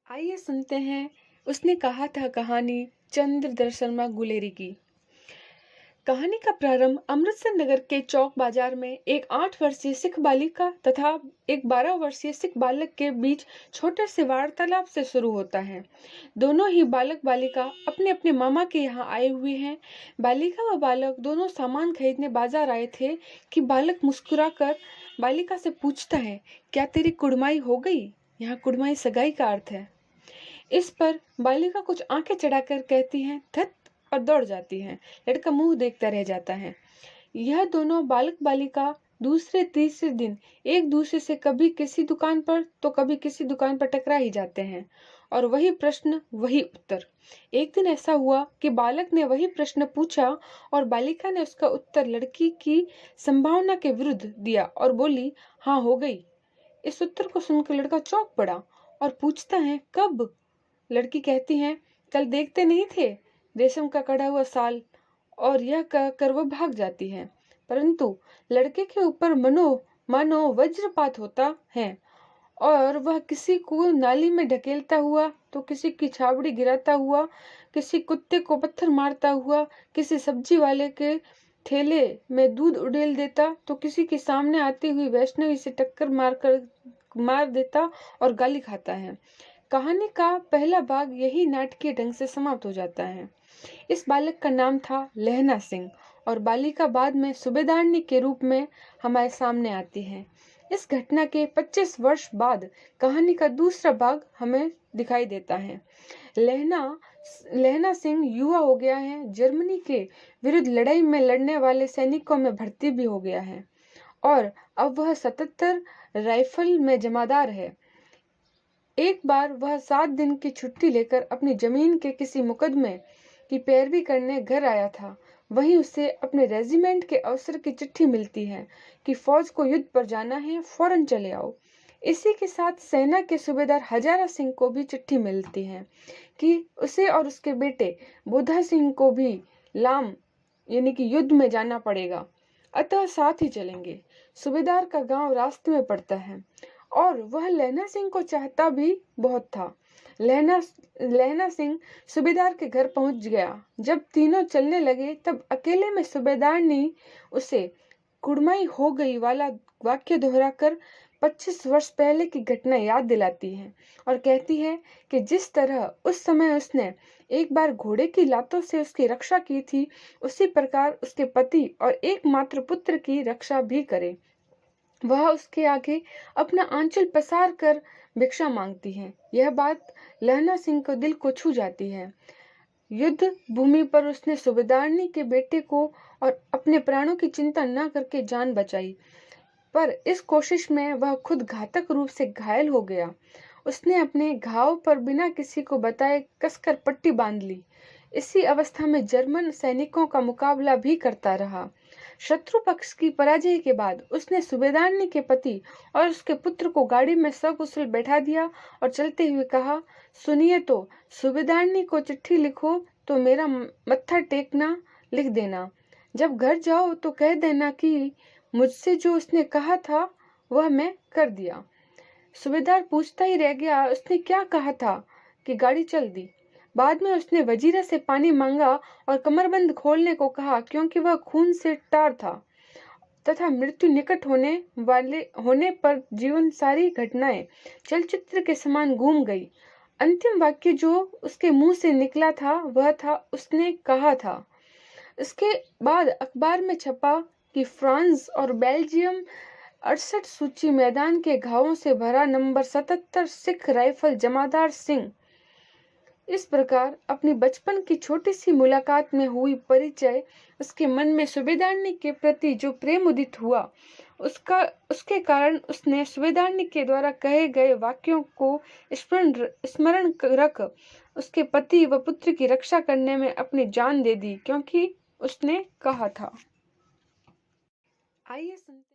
आइए सुनते हैं उसने कहा था कहानी चंद्रदर शर्मा गुलेरी की। कहानी का प्रारंभ अमृतसर नगर के चौक बाजार में एक 8 वर्षीय सिख बालिका तथा एक 12 वर्षीय सिख बालक के बीच छोटे से वार्तालाप से शुरू होता है। दोनों ही बालक बालिका अपने अपने मामा के यहाँ आए हुए हैं। बालिका व बालक दोनों सामान खरीदने बाजार आए थे कि बालक मुस्कुराकर बालिका से पूछता है, क्या तेरी कुड़माई हो गई? यहाँ कुड़माई सगाई का अर्थ है। इस पर बालिका कुछ आंखें चढ़ाकर कहती है, धत, और दौड़ जाती है। लड़का मुंह देखता रह जाता है। यह दोनों बालक बालिका दूसरे तीसरे दिन एक दूसरे से कभी किसी दुकान पर तो कभी किसी दुकान पर टकरा ही जाते हैं, और वही प्रश्न वही उत्तर। एक दिन ऐसा हुआ कि बालक ने वही प्रश्न पूछा और बालिका ने उसका उत्तर लड़की की संभावना के विरुद्ध दिया और बोली, हाँ हो गई। इस उत्तर को सुनकर लड़का चौंक पड़ा और पूछता है, कब? लड़की कहती है, कल देखते नहीं थे रेशम का कढ़ा हुआ साल। और यह कहकर वह भाग जाती है। परंतु लड़के के ऊपर मानो वज्रपात होता है और वह किसी को नाली में ढकेलता हुआ तो किसी की छाबड़ी गिराता हुआ, किसी कुत्ते को पत्थर मारता हुआ, किसी सब्जी वाले के ठेले में दूध उड़ेल देता तो किसी के सामने आती हुई वैष्णवी से टक्कर मार देता और गाली खाता है। कहानी का पहला भाग यही नाटकीय ढंग से समाप्त हो जाता है। इस बालक का नाम था लहना सिंह और बालिका बाद में सूबेदारनी के रूप में हमारे सामने आती है। इस घटना के 25 वर्ष बाद कहानी का दूसरा भाग हमें दिखाई देता है। लहना सिंह युवा हो गया है, जर्मनी के विरुद्ध लड़ाई में लड़ने वाले सैनिकों में भर्ती भी हो गया है और अब वह 77 राइफल में जमादार है। एक बार वह 7 दिन की छुट्टी लेकर अपनी जमीन के किसी मुकदमे की पैरवी करने घर आया था। वहीं उसे अपने रेजिमेंट के अफसर की चिट्ठी मिलती है कि फौज को युद्ध पर जाना है, फौरन चले आओ। इसी के साथ सेना के सूबेदार हजारा सिंह को भी चिट्ठी मिलती है कि उसे और उसके बेटे बुधा सिंह को भी लाम यानी कि युद्ध में जाना पड़ेगा, अतः साथ ही चलेंगे। सूबेदार का गांव रास्ते में पड़ता है और वह लहना सिंह को चाहता भी बहुत था। लहना सिंह सूबेदार के घर पहुंच गया। जब तीनों चलने लगे तब अकेले में सूबेदार ने उसे कुड़माई हो गई वाला वाक्य दोहराकर 25 वर्ष पहले की घटना याद दिलाती है और कहती है कि जिस तरह उस समय उसने एक बार घोड़े की लातों से उसकी रक्षा की थी, उसी प्रकार उसके पति और एकमात्र पुत्र की रक्षा भी करे। वह उसके आगे अपना आंचल पसार कर भिक्षा मांगती है। यह बात लहना सिंह को दिल को छू जाती है। युद्ध भूमि पर उसने सूबेदारनी के बेटे को और अपने प्राणों की चिंता न करके जान बचाई, पर इस कोशिश में वह खुद घातक रूप से घायल हो गया। उसने अपने घाव पर बिना किसी को बताए कसकर पट्टी बांध ली। इसी अवस्था में जर्मन सैनिकों का मुकाबला भी करता रहा। शत्रु पक्ष की पराजय के बाद उसने सूबेदारनी के पति और उसके पुत्र को गाड़ी में सकुशल बैठा दिया और चलते हुए कहा, सुनिए तो, सूबेदारनी को चिट्ठी लिखो तो मेरा मत्था टेकना लिख देना। जब घर जाओ तो कह देना कि मुझसे जो उसने कहा था वह मैं कर दिया। सूबेदार पूछता ही रह गया, उसने क्या कहा था? कि गाड़ी चल दी। बाद में उसने वजीरा से पानी मांगा और कमरबंद खोलने को कहा, क्योंकि वह खून से टार था तथा मृत्यु निकट होने पर जीवन सारी घटनाएं चलचित्र के समान घूम गई। अंतिम वाक्य जो उसके मुंह से निकला था वह था, उसने कहा था। इसके बाद अखबार में छपा कि फ्रांस और बेल्जियम 68 सूची मैदान के घावों से भरा नंबर 77 सिख राइफल जमादार सिंह। इस प्रकार अपनी बचपन की छोटी सी मुलाकात में हुई परिचय उसके मन में सूबेदारनी के प्रति जो प्रेम उदित हुआ, उसके कारण उसने सूबेदारनी के द्वारा कहे गए वाक्यों को स्मरण रख उसके पति व पुत्र की रक्षा करने में अपनी जान दे दी, क्योंकि उसने कहा था। आइए सुनते